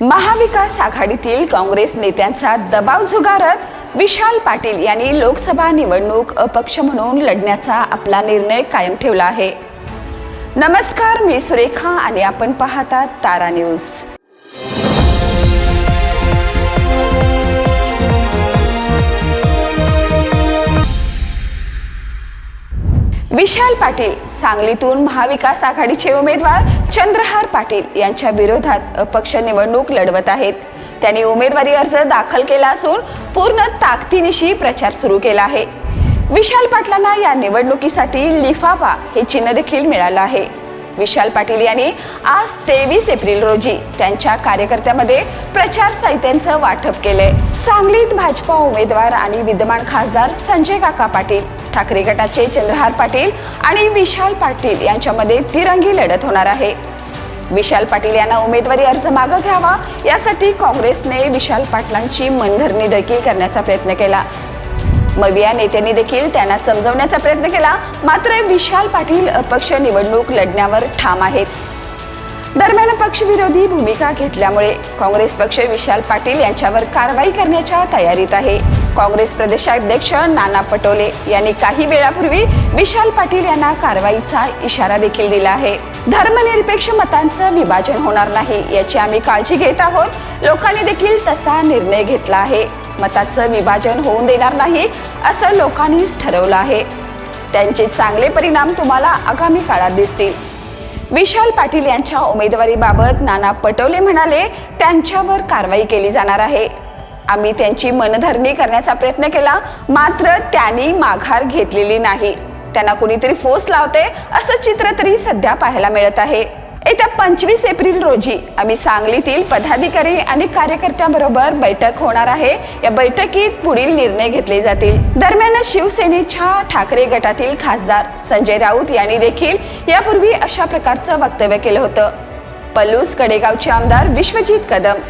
महाविकास आघाडीतील काँग्रेस नेत्यांचा दबाव झुगारत विशाल पाटील यांनी लोकसभा निवडणूक अपक्ष म्हणून लढण्याचा आपला निर्णय कायम ठेवला आहे। नमस्कार, मी सुरेखा आणि आपण पाहतात तारा न्यूज। विशाल पाटील सांगलीतून महाविकास आघाडीचे उमेदवार चंद्रहार पाटील यांच्या विरोधात अपक्ष निवडणूक लढवत आहेत। त्यांनी उमेदवारी अर्ज दाखल केला असून पूर्ण ताकदीनिशी प्रचार सुरू केला आहे। विशाल पाटलांना या निवडणुकीसाठी लिफाफा हे चिन्ह देखील मिळालं आहे। विशाल पाटील यांनी आज 23 एप्रिल रोजी त्यांच्या कार्यकर्त्यांमध्ये प्रचार साहित्याचं वाटप केले। सांगलीत भाजपा उमेदवार आणि विद्यमान खासदार संजय काका पाटील, ठाकरे गटाचे चंद्रहार पाटील आणि विशाल पाटील यांच्यामध्ये तिरंगी लढत होणार आहे। विशाल पाटील यांना उमेदवारी अर्ज मागे घ्यावा यासाठी काँग्रेसने विशाल पाटलांची मनधरणी देखील करण्याचा प्रयत्न केला। मविया नेत्यांनी देखील त्यांना समजवण्याचा प्रयत्न केला, मात्र विशाल पाटील अपक्ष निवडणूक लढण्यावर ठाम आहेत। दरम्यान पक्षविरोधी भूमिका घेतल्यामुळे काँग्रेस पक्ष विशाल पाटील यांच्यावर कारवाई करण्याच्या तयारीत आहे। काँग्रेस प्रदेशाध्यक्ष नाना पटोले यांनी काही वेळापूर्वी विशाल पाटील यांना कारवाईचा इशारा देखील दिला आहे। धर्मनिरपेक्ष मतांचं विभाजन होणार नाही याची आम्ही काळजी घेत आहोत। लोकांनी देखील तसा निर्णय घेतला आहे। मताचं विभाजन होऊन देणार नाही असं लोकांनीच ठरवलं आहे। त्यांचे चांगले परिणाम तुम्हाला आगामी काळात दिसतील। विशाल पाटील यांच्या उमेदवारीबाबत नाना पटोले म्हणाले, त्यांच्यावर कारवाई केली जाणार आहे। आम्ही त्यांची मनधरणी करण्याचा प्रयत्न केला, मात्र त्यांनी माघार घेतलेली नाही। त्यांना कुणीतरी फोर्स लावते असं चित्र तरी सध्या पाहायला मिळत आहे। येत्या 25 एप्रिल रोजी आम्ही सांगलीतील पदाधिकारी आणि कार्यकर्त्यांबरोबर बैठक होणार आहे। या बैठकीत पुढील निर्णय घेतले जातील। दरम्यान शिवसेनेच्या ठाकरे गटातील खासदार संजय राऊत यांनी देखील यापूर्वी अशा प्रकारचं वक्तव्य केलं होतं। पलूस कडेगावचे आमदार विश्वजित कदम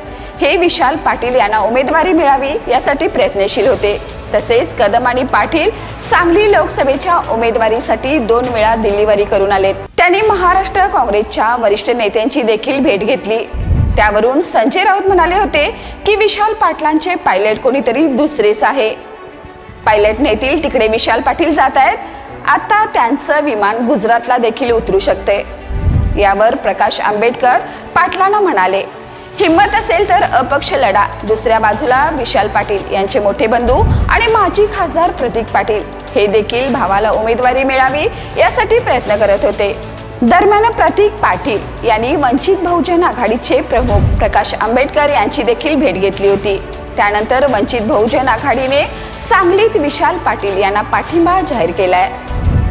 हे विशाल पाटील यांना उमेदवारी मिळावी यासाठी प्रयत्नशील होते। तसेच कदम आणि पाटील सांगली लोकसभेच्या उमेदवारीसाठी 2 वेळा दिल्लीवारी करून आलेत। त्यांनी महाराष्ट्र काँग्रेसच्या वरिष्ठ नेत्यांची देखील भेट घेतली। त्यावरून संजय राऊत म्हणाले होते की विशाल पाटलांचे पायलट कोणीतरी दुसरेच आहे। पायलट नेतील तिकडे विशाल पाटील जात आहेत। आता त्यांचं विमान गुजरातला देखील उतरू शकते। यावर प्रकाश आंबेडकर पाटलांना म्हणाले, हिम्मत असेल तर अपक्ष लढा। दुसऱ्या बाजूला विशाल पाटील यांचे मोठे बंधू आणि माजी खासदार प्रतीक पाटील हे देखील भावाला उमेदवारी मिळावी यासाठी प्रयत्न करत होते। दरम्यान प्रतीक पाटील यांनी वंचित बहुजन आघाडीचे प्रमुख प्रकाश आंबेडकर यांची देखील भेट घेतली होती। त्यानंतर वंचित बहुजन आघाडीने सांगलीत विशाल पाटील यांना पाठिंबा जाहीर केलाय।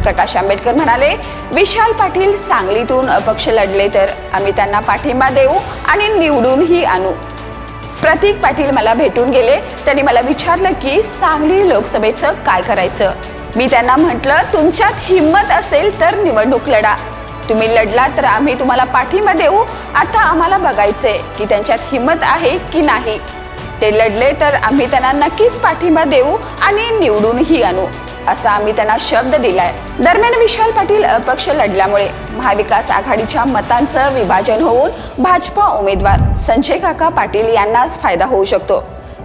प्रकाश आंबेडकर म्हणाले, विशाल पाटील सांगलीतून अपक्ष लढले तर आम्ही त्यांना पाठिंबा देऊ आणि निवडूनही आणू। प्रतीक पाटील मला भेटून गेले। त्यांनी मला विचारलं की सांगली लोकसभेचं काय करायचं। मी त्यांना म्हटलं, तुमच्यात हिम्मत असेल तर निवडणूक लढा। तुम्ही लढला तर आम्ही तुम्हाला पाठिंबा देऊ। आता आम्हाला बघायचंय की त्यांच्यात हिम्मत आहे की नाही। ते लढले तर आम्ही त्यांना नक्कीच पाठिंबा देऊ आणि निवडूनही आणू असा आम्ही त्यांना शब्द दिलाय। दरम्यान विशाल पाटील अपक्ष लढल्यामुळे महाविकास आघाडीच्या मतांचं विभाजन होऊन भाजपा उमेदवार संजय काका पाटील यांनाच फायदा होऊ शकतो।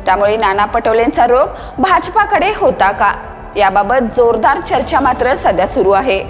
त्यामुळे नाना पटोलेंचा रोख भाजपाकडे होता का याबाबत जोरदार चर्चा मात्र सध्या सुरू आहे।